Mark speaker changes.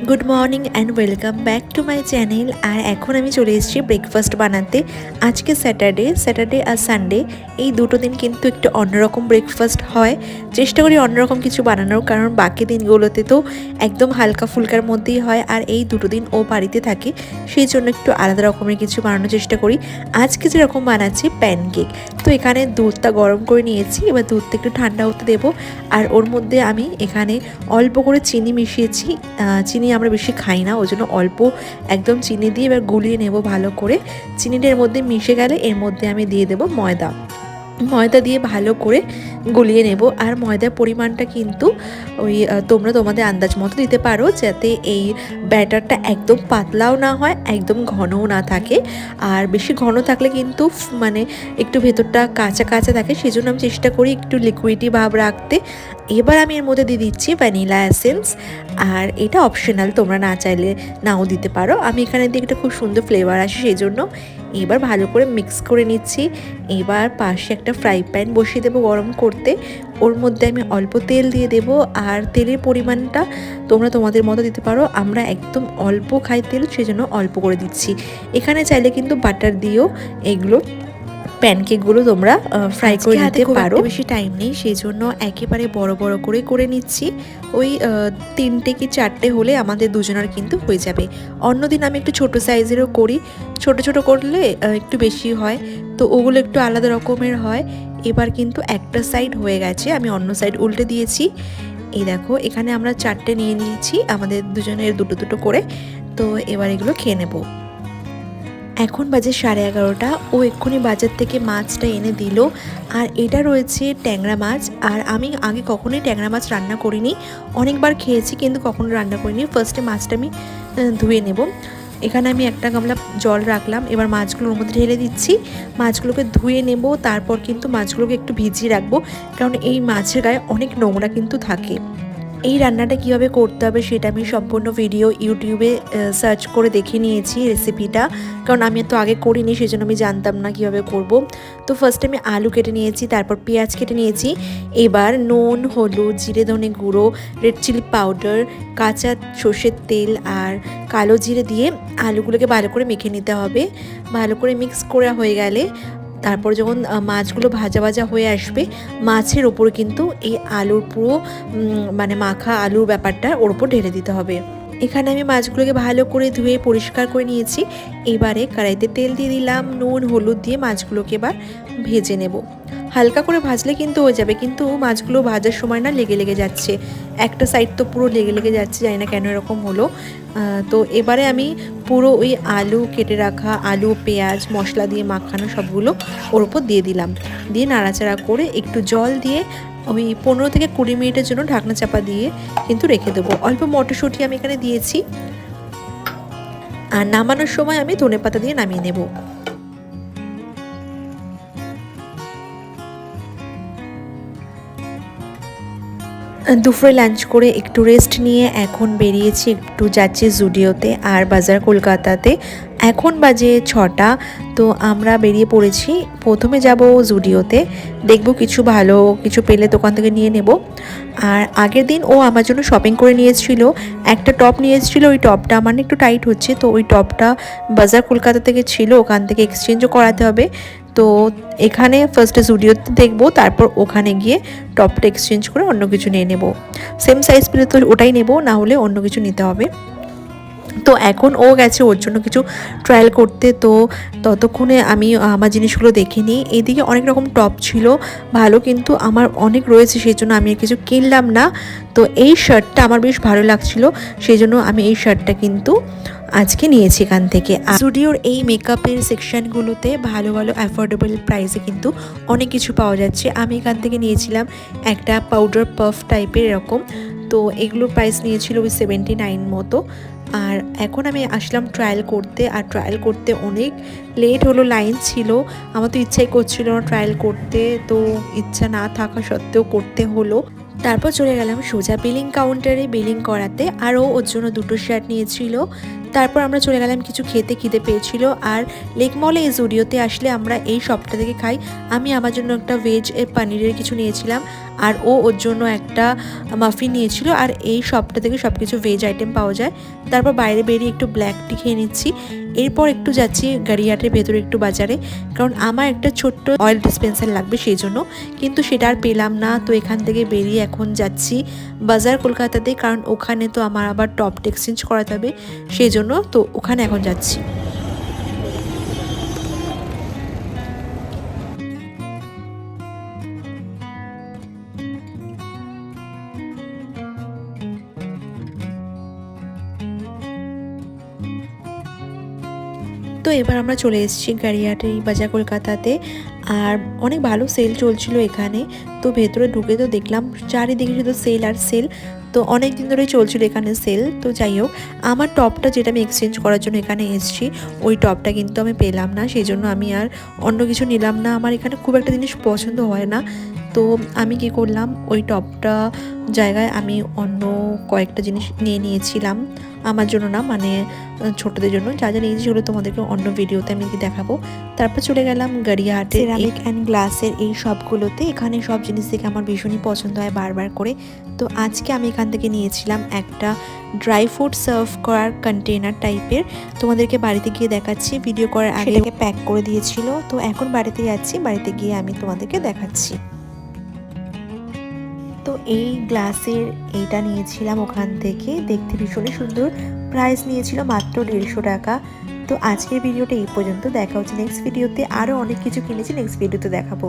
Speaker 1: Good morning and welcome back to my channel. আর এখন আমি চলে এসেছি ব্রেকফাস্ট বানাতে। আজকে স্যাটারডে আর সানডে এই দুটো দিন কিন্তু একটু অন্যরকম ব্রেকফাস্ট হয়। চেষ্টা করি অন্যরকম কিছু বানানোর, কারণ বাকি দিনগুলোতে তো একদম হালকা ফুলকার মধ্যেই হয়। আর এই দুটো দিন ও বাড়িতে থাকে, সেই জন্য একটু আলাদা রকমের কিছু বানানোর চেষ্টা করি। আজকে যেরকম বানাচ্ছি প্যানকেক। তো এখানে দুধটা গরম করে নিয়েছি, এবার দুধটা একটু ঠান্ডা হতে দেবো। আর ওর মধ্যে আমি এখানে অল্প করে চিনি মিশিয়েছি। চিনি আমরা বেশি খাই না, ওই জন্য অল্প একদম চিনি দিয়ে এবার গুলিয়ে নেব ভালো করে। চিনিটা এর মধ্যে মিশে গেলে এর মধ্যে আমি দিয়ে দেবো ময়দা দিয়ে ভালো করে গলিয়ে নেব। আর ময়দার পরিমাণটা কিন্তু ওই তোমরা তোমাদের আন্দাজ মতো দিতে পারো, যাতে এই ব্যাটারটা একদম পাতলাও না হয়, একদম ঘনও না থাকে। আর বেশি ঘন থাকলে কিন্তু মানে একটু ভেতরটা কাঁচা কাঁচা থাকে, সেই জন্য আমি চেষ্টা করি একটু লিকুইডি ভাব রাখতে। এবার আমি এর মধ্যে দিয়ে দিচ্ছি ভ্যানিলা এসেন্স। আর এটা অপশনাল, তোমরা না চাইলে নাও দিতে পারো। আমি এখানে দিয়ে একটা খুব সুন্দর ফ্লেভার আসে, সেই জন্য এবার ভালো করে মিক্স করে নিচ্ছি। এবার পাশে একটা ফ্রাই প্যান বসিয়ে দেবো গরম করতে। ওর মধ্যে আমি অল্প তেল দিয়ে দেবো। আর তেলের পরিমাণটা তোমরা তোমাদের মতো দিতে পারো, আমরা একদম অল্প খাই তেল, সেই জন্য অল্প করে দিচ্ছি। এখানে চাইলে কিন্তু বাটার দিয়েও এগুলো প্যানকেকগুলো তোমরা ফ্রাই করে নিতে পারো। বেশি টাইম নেই, সেই জন্য একেবারে বড় বড় করে নিচ্ছি। ওই 3টে কি 4টে হলে আমাদের দুজনের কিন্তু হয়ে যাবে। অন্যদিন আমি একটু ছোট সাইজেরও করি, ছোট করলে একটু বেশি হয়, তো ওগুলো একটু আলাদা রকমের হয়। এবার কিন্তু একটা সাইড হয়ে গেছে, আমি অন্য সাইড উল্টে দিয়েছি। এই দেখো, এখানে আমরা 4টে নিয়ে নিয়েছি, আমাদের দুজনের দুটো করে। তো এবার এগুলো খেয়ে নেবো। এখন বাজে 11:30। ও এক্ষুনি বাজার থেকে মাছটা এনে দিল। আর এটা রয়েছে ট্যাংরা মাছ। আর আমি আগে কখনোই ট্যাংরা মাছ রান্না করিনি, অনেকবার খেয়েছি কিন্তু কখনো রান্না করিনি। ফার্স্টে মাছটা আমি ধুয়ে নেব। এখানে আমি একটা গামলা জল রাখলাম, এবার মাছগুলোর মধ্যে ঢেলে দিচ্ছি। মাছগুলোকে ধুয়ে নেব, তারপর কিন্তু মাছগুলোকে একটু ভিজিয়ে রাখবো, কারণ এই মাছের গায়ে অনেক নোংরা কিন্তু থাকে। এই রান্নাটা কিভাবে করতে হবে সেটা আমি সম্পূর্ণ ভিডিও ইউটিউবে সার্চ করে দেখে নিয়েছি রেসিপিটা, কারণ আমি তো আগে করিনি, সেজন্য আমি জানতাম না কিভাবে করব। তো ফার্স্টে আমি আলু কেটে নিয়েছি, তারপর পেঁয়াজ কেটে নিয়েছি। এবার নুন, হলুদ, জিরে ধনে গুঁড়ো, রেড চিলি পাউডার, কাঁচা সর্ষের তেল আর কালো জিরে দিয়ে আলুগুলোকে ভালো করে মেখে নিতে হবে। ভালো করে মিক্স করা হয়ে গেলে তারপর যখন মাছগুলো ভাজা হয়ে আসবে, মাছের ওপর কিন্তু এই আলুর পুরো মানে মাখা আলুর ব্যাপারটা ওর ওপর ঢেলে দিতে হবে। এখানে আমি মাছগুলোকে ভালো করে ধুয়ে পরিষ্কার করে নিয়েছি। এবারে কড়াইতে তেল দিয়ে দিলাম, নুন হলুদ দিয়ে মাছগুলোকে এবার ভেজে নেব। হালকা করে ভাজলে কিন্তু হয়ে যাবে, কিন্তু মাছগুলো ভাজার সময় না লেগে যাচ্ছে, একটা সাইড তো পুরো লেগে যাচ্ছে, জানি না কেন এরকম হলো। তো এবারে আমি পুরো ওই আলু কেটে রাখা, আলু পেঁয়াজ মশলা দিয়ে মাখানো সবগুলো ওর উপর দিয়ে দিলাম। দিয়ে নাড়াচাড়া করে একটু জল দিয়ে ওই 15 থেকে 20 মিনিটের জন্য ঢাকনা চাপা দিয়ে কিন্তু রেখে দেবো। অল্প মটরশুঁটি আমি এখানে দিয়েছি। আর নামানোর সময় আমি ধনেপাতা দিয়ে নামিয়ে নেব। দুপুরে লাঞ্চ করে একটু রেস্ট নিয়ে এখন বেরিয়েছি, একটু যাচ্ছি জুডিওতে আর বাজার কলকাতাতে। এখন বাজে 6টা। তো আমরা বেরিয়ে পড়েছি। প্রথমে যাব জুডিওতে, দেখব কিছু ভালো কিছু পেলে দোকান থেকে নিয়ে নেব। আর আগের দিন ও আমার জন্য শপিং করে নিয়ে এসেছিলো, একটা টপ নিয়ে এসেছিলো। ওই টপটা আমার একটু টাইট হচ্ছে, তো ওই টপটা বাজার কলকাতা থেকে ছিল, ওখান থেকে এক্সচেঞ্জও করাতে হবে। তো এখানে ফার্স্টে জুডিওতে দেখবো, তারপর ওখানে গিয়ে টপটা এক্সচেঞ্জ করে অন্য কিছু নিয়ে নেব। সেম সাইজ পেলে তো ওটাই নেব, না হলে অন্য কিছু নিতে হবে। তো এখন ও গেছে ওর জন্য কিছু ট্রায়াল করতে, তো ততক্ষণে আমি আমার জিনিসগুলো দেখে নিই। এদিকে অনেক রকম টপ ছিল ভালো, কিন্তু আমার অনেক রয়েছে, সেই জন্য আমি কিছু কিনলাম না। তো এই শার্টটা আমার বেশ ভালো লাগছিল, সেই জন্য আমি এই শার্টটা কিন্তু আজকে নিয়েছি এখান থেকে। জুডিওর এই মেকআপের সেকশনগুলোতে ভালো অ্যাফোর্ডেবল প্রাইসে কিন্তু অনেক কিছু পাওয়া যাচ্ছে। আমি এখান থেকে নিয়েছিলাম একটা পাউডার পাফ টাইপের এরকম, তো এগুলোর প্রাইস নিয়েছিল ওই 79 মতো। আর এখন আমি আসলাম ট্রায়াল করতে, আর ট্রায়াল করতে অনেক লেট হলো, লাইন ছিল। আমার তো ইচ্ছাই করছিল না ট্রায়াল করতে, তো ইচ্ছা না থাকা সত্ত্বেও করতে হলো। তারপর চলে গেলাম সোজা বিলিং কাউন্টারে বিলিং করাতে, আরও ওর জন্য 2টো শার্ট নিয়েছিল। তারপর আমরা চলে গেলাম কিছু খেতে, খিদে পেয়েছিল। আর লেক মলে এই জুডিওতে আসলে আমরা এই শপটা থেকে খাই। আমি আমার জন্য একটা ভেজ পনিরের কিছু নিয়েছিলাম, আর ও ওর জন্য একটা মাফিন নিয়েছিল। আর এই শপটা থেকে সব কিছু ভেজ আইটেম পাওয়া যায়। তারপর বাইরে বেরিয়ে একটু ব্ল্যাক টি খেয়ে নিচ্ছি। এরপর একটু যাচ্ছি গড়িয়াহাটের ভেতরে একটু বাজারে, কারণ আমার একটা ছোট্ট অয়েল ডিসপেন্সার লাগবে সেই জন্য, কিন্তু সেটা আর পেলাম না। তো এখান থেকে বেরিয়ে এখন যাচ্ছি বাজার কলকাতাতে, কারণ ওখানে তো আমার আবার টপটা এক্সচেঞ্জ করাতে হবে, সেই জন্য তো ওখানে এখন যাচ্ছি। তো এবার আমরা চলে এসেছি গড়িয়াহাটের বাজার কলকাতাতে, আর অনেক ভালো সেল চলছিল এখানে। তো ভেতরে ঢুকে তো দেখলাম চারিদিকে শুধু সেল আর সেল। তো অনেক দিন ধরেই চলছিল এখানে সেল। তো যাই হোক, আমার টপটা যেটা আমি এক্সচেঞ্জ করার জন্য এখানে এসেছি, ওই টপটা কিন্তু আমি পেলাম না, সেই জন্য আমি আর অন্য কিছু নিলাম না। আমার এখানে খুব একটা জিনিস পছন্দ হয় না, তো আমি কি করলাম, ওই টপটা জায়গায় আমি অন্য কয়েকটা জিনিস নিয়ে নিয়েছিলাম। আমার জন্য না, মানে ছোটদের জন্য। যা যা নিয়েছি সেগুলো তোমাদেরকে অন্য ভিডিওতে আমি দেখাবো। তারপর চলে গেলাম গড়িয়াহাটের সিরামিক অ্যান্ড গ্লাসের এই শপগুলোতে। এখানে সব জিনিস থেকে আমার ভীষণই পছন্দ হয় বারবার করে। তো আজকে আমি এখান থেকে নিয়েছিলাম একটা ড্রাই ফ্রুট সার্ভ করার কন্টেনার টাইপের। তোমাদেরকে বাড়িতে গিয়ে দেখাচ্ছি, ভিডিও করার আগে এটাকে প্যাক করে দিয়েছিল। তো এখন বাড়িতে যাচ্ছি, বাড়িতে গিয়ে আমি তোমাদেরকে দেখাচ্ছি। তো এই গ্লাসের এইটা নিয়েছিলাম ওখান থেকে, দেখতে ভীষণই সুন্দর। প্রাইস নিয়েছিল মাত্র 150 টাকা। তো আজকের ভিডিওটা এই পর্যন্ত, দেখা হচ্ছে নেক্সট ভিডিওতে। আরও অনেক কিছু কিনেছি, নেক্সট ভিডিওতে দেখাবো।